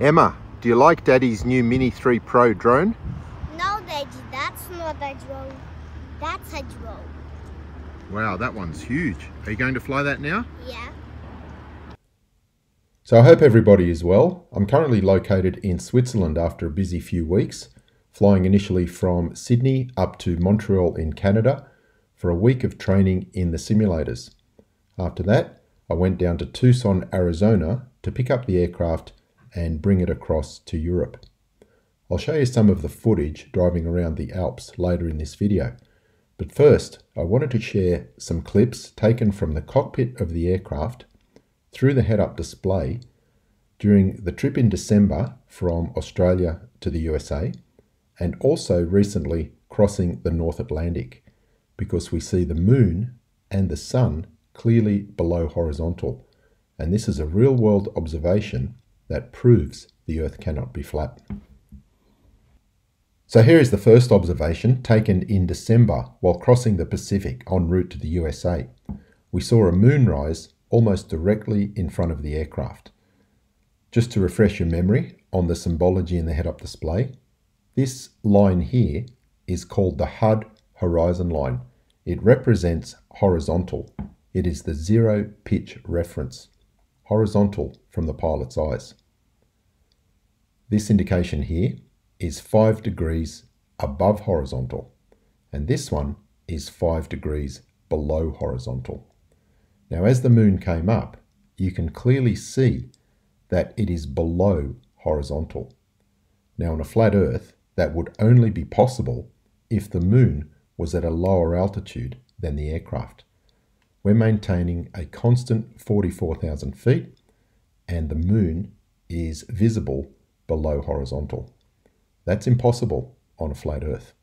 Emma, do you like Daddy's new Mini 3 Pro drone? No, Daddy, that's not a drone. That's a drone. Wow, that one's huge. Are you going to fly that now? Yeah. So I hope everybody is well. I'm currently located in Switzerland after a busy few weeks, flying initially from Sydney up to Montreal in Canada for a week of training in the simulators. After that, I went down to Tucson, Arizona to pick up the aircraft and bring it across to Europe. I'll show you some of the footage driving around the Alps later in this video. But first, I wanted to share some clips taken from the cockpit of the aircraft through the head-up display during the trip in December from Australia to the USA, and also recently crossing the North Atlantic, because we see the moon and the sun clearly below horizontal, and this is a real-world observation that proves the Earth cannot be flat. So here is the first observation taken in December while crossing the Pacific en route to the USA. We saw a moonrise almost directly in front of the aircraft. Just to refresh your memory on the symbology in the head-up display, this line here is called the HUD horizon line. It represents horizontal. It is the zero pitch reference, horizontal from the pilot's eyes. This indication here is 5 degrees above horizontal, and this one is 5 degrees below horizontal. Now, as the moon came up, you can clearly see that it is below horizontal. Now, on a flat Earth, that would only be possible if the moon was at a lower altitude than the aircraft. We're maintaining a constant 44,000 feet, and the moon is visible below horizontal. That's impossible on a flat Earth.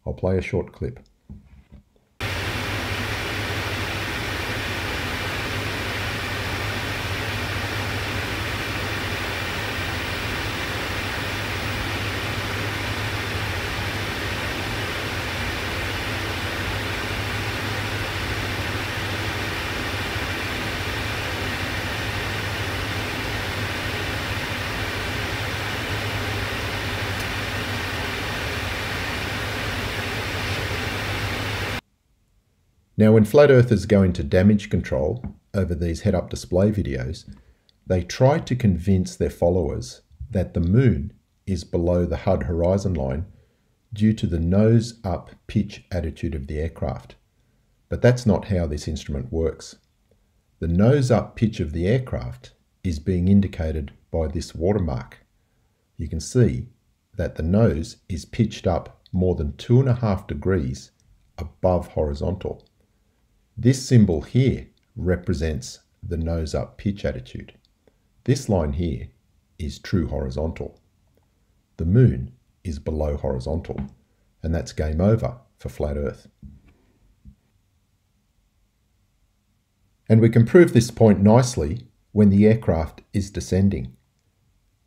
I'll play a short clip. Now, when flat earthers go into damage control over these head-up display videos, they try to convince their followers that the moon is below the HUD horizon line due to the nose-up pitch attitude of the aircraft. But that's not how this instrument works. The nose-up pitch of the aircraft is being indicated by this watermark. You can see that the nose is pitched up more than 2.5 degrees above horizontal. This symbol here represents the nose-up pitch attitude. This line here is true horizontal. The moon is below horizontal, and that's game over for flat Earth. And we can prove this point nicely when the aircraft is descending.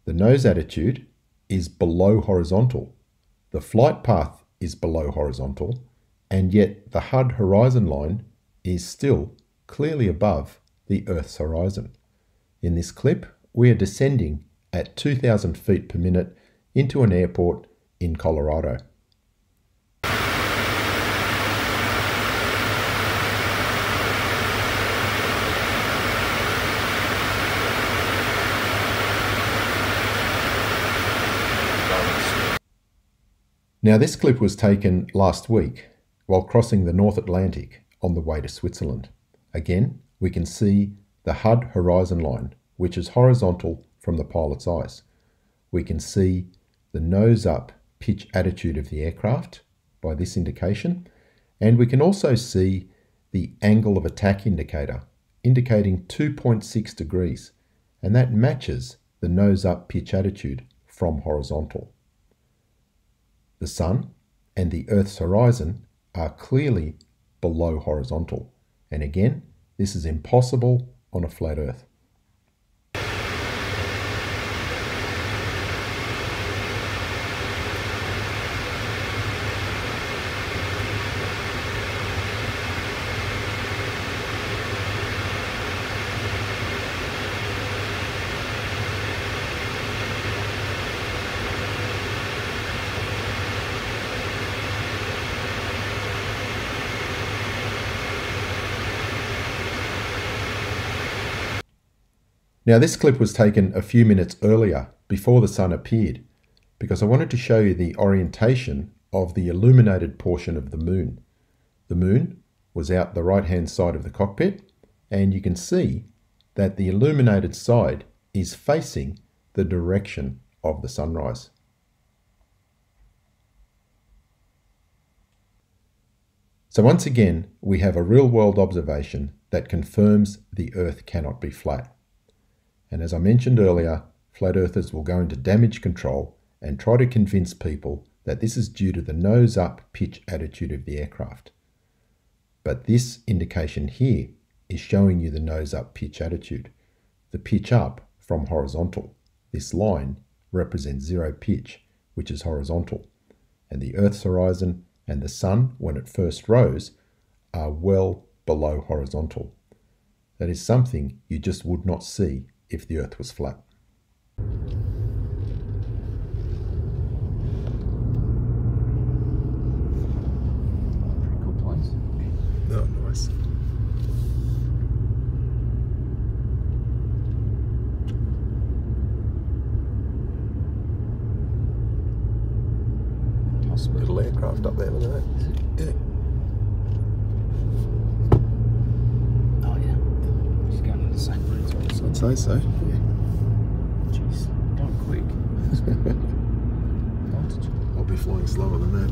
The nose attitude is below horizontal. The flight path is below horizontal, and yet the HUD horizon line is still clearly above the Earth's horizon. In this clip, we are descending at 2,000 feet per minute into an airport in Colorado. Now, this clip was taken last week while crossing the North Atlantic on the way to Switzerland. Again, we can see the HUD horizon line, which is horizontal from the pilot's eyes. We can see the nose-up pitch attitude of the aircraft by this indication, and we can also see the angle of attack indicator, indicating 2.6 degrees, and that matches the nose-up pitch attitude from horizontal. The sun and the Earth's horizon are clearly below horizontal, and again, this is impossible on a flat Earth. Now this clip was taken a few minutes earlier before the sun appeared because I wanted to show you the orientation of the illuminated portion of the moon. The moon was out the right hand side of the cockpit, and you can see that the illuminated side is facing the direction of the sunrise. So once again, we have a real-world observation that confirms the Earth cannot be flat. And as I mentioned earlier, flat earthers will go into damage control and try to convince people that this is due to the nose-up pitch attitude of the aircraft. But this indication here is showing you the nose-up pitch attitude, the pitch up from horizontal. This line represents zero pitch, which is horizontal, and the Earth's horizon and the sun, when it first rose, are well below horizontal. That is something you just would not see if the Earth was flat. Pretty cool place. Oh, nice. Hospital Aircraft up there, look at that. Yeah. Oh yeah. She's going on the same route. I'd say so. Yeah. Jeez, going quick. Altitude. I'll be flying slower than that.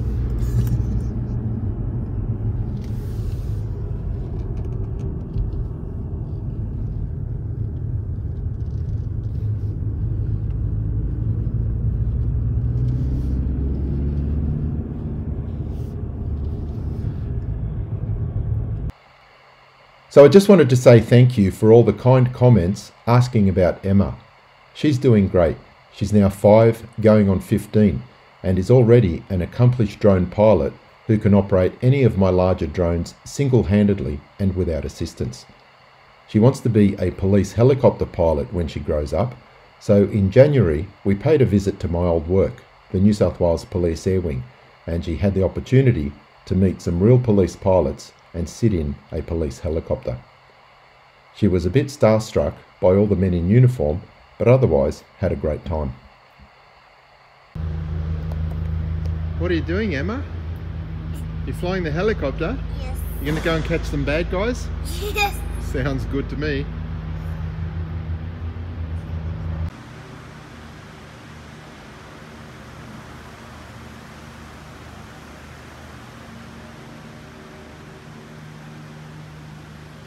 So I just wanted to say thank you for all the kind comments asking about Emma. She's doing great. She's now 5, going on 15, and is already an accomplished drone pilot who can operate any of my larger drones single-handedly and without assistance. She wants to be a police helicopter pilot when she grows up, so in January we paid a visit to my old work, the New South Wales Police Air Wing, and she had the opportunity to meet some real police pilots and sit in a police helicopter. She was a bit starstruck by all the men in uniform, but otherwise had a great time. What are you doing, Emma? You're flying the helicopter? Yes. You're going to go and catch some bad guys? Yes. Sounds good to me.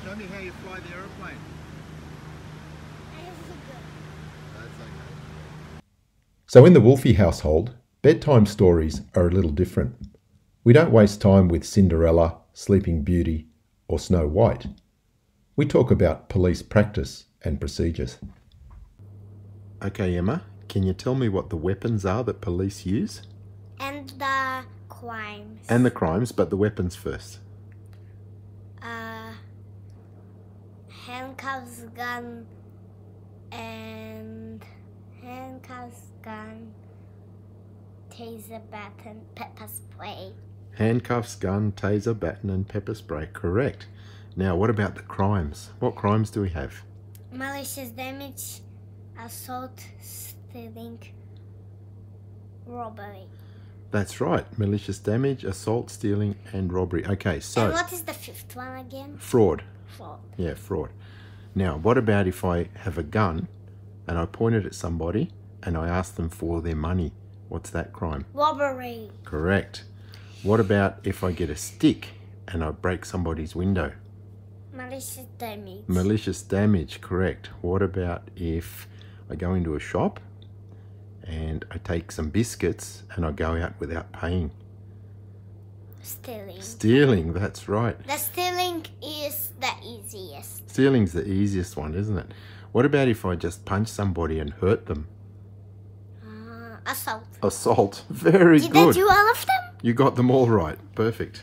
Show me how you fly the aeroplane. That's okay. So in the Wolfie household, bedtime stories are a little different. We don't waste time with Cinderella, Sleeping Beauty, or Snow White. We talk about police practice and procedures. Okay, Emma, can you tell me what the weapons are that police use? And the crimes. And the crimes, but the weapons first. Handcuffs, gun, taser, baton, pepper spray. Handcuffs, gun, taser, baton, and pepper spray. Correct. Now, what about the crimes? What crimes do we have? Malicious damage, assault, stealing, robbery. That's right. Malicious damage, assault, stealing, and robbery. Okay, so... And what is the fifth one again? Fraud. Fraud. Yeah, fraud. Now, what about if I have a gun and I point it at somebody and I ask them for their money? What's that crime? Robbery. Correct. What about if I get a stick and I break somebody's window? Malicious damage. Malicious damage, correct. What about if I go into a shop and I take some biscuits and I go out without paying? Stealing. Stealing, that's right. The stealing is the easiest. Stealing's the easiest one, isn't it? What about if I just punch somebody and hurt them? Assault. Assault. Very Did good. I do all of them? You got them all right. Perfect.